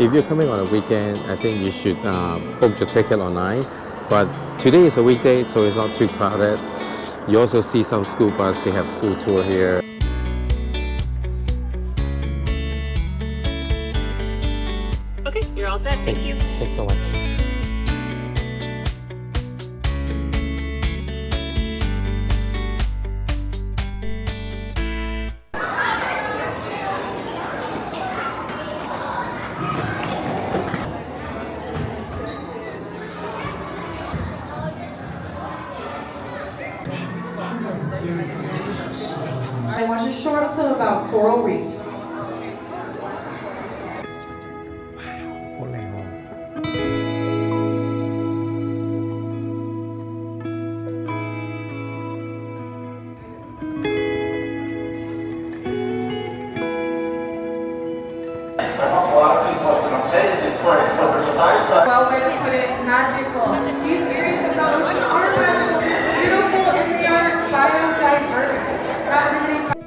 If you're coming on a weekend, I think you should book your ticket online. But today is a weekday, so it's not too crowded. You also see some school bus, they have school tour here. Okay, you're all set. Thank you. Thanks so much. I watched a short film about coral reefs. Well, way to put it, magical. These areas of the ocean are magical, beautiful, and they are biodiverse. Not everybody.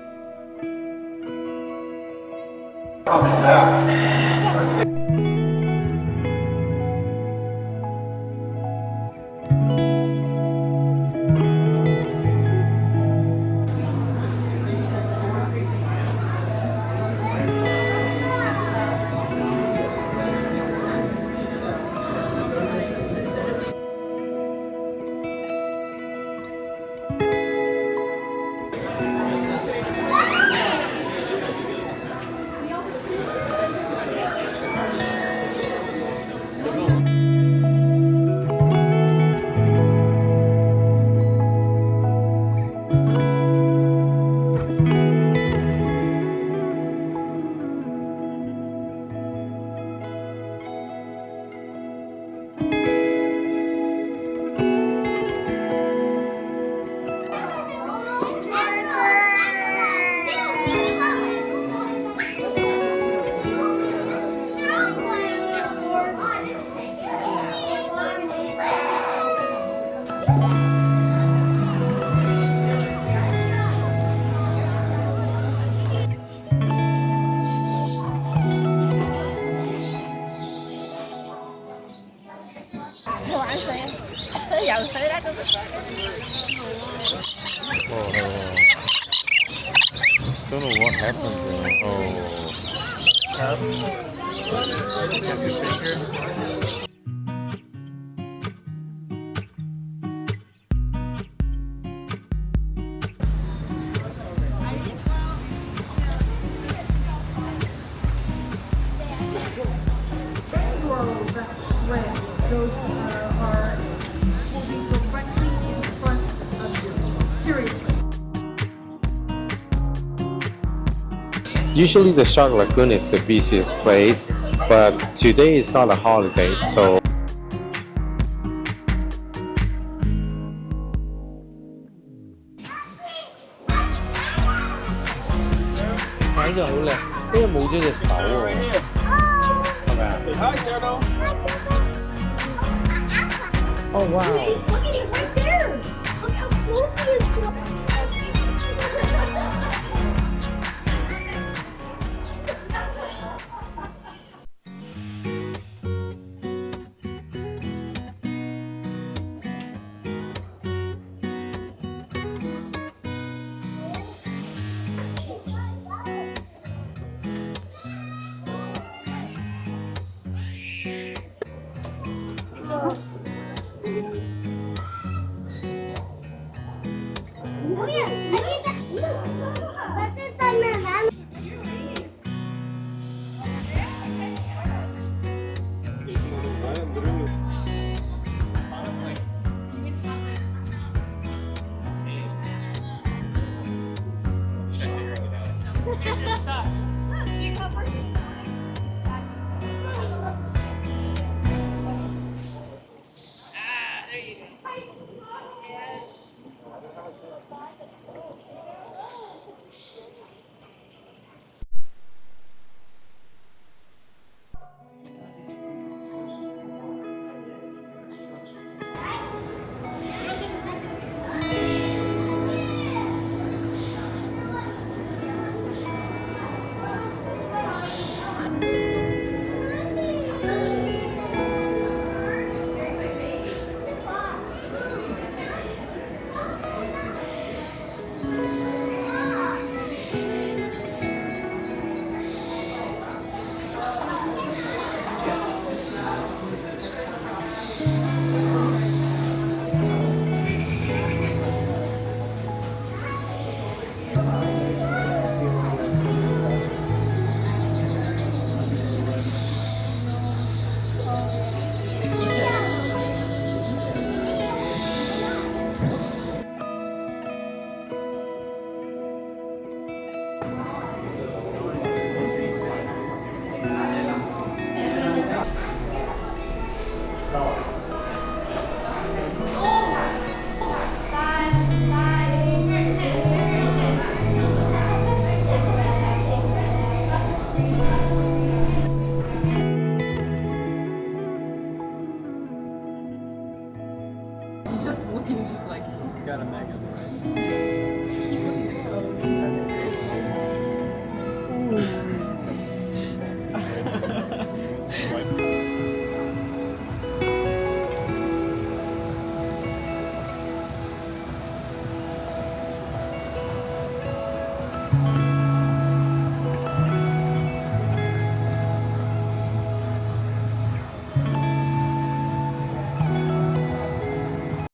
Don't know what happened there. Those are will be directly in front of you. Seriously. Usually the Shark Lagoon is the busiest place, but today is not a holiday, so Oh wow. Look at he's right there. Look how close he is to us. He's just looking just like. He's got a mag on the right.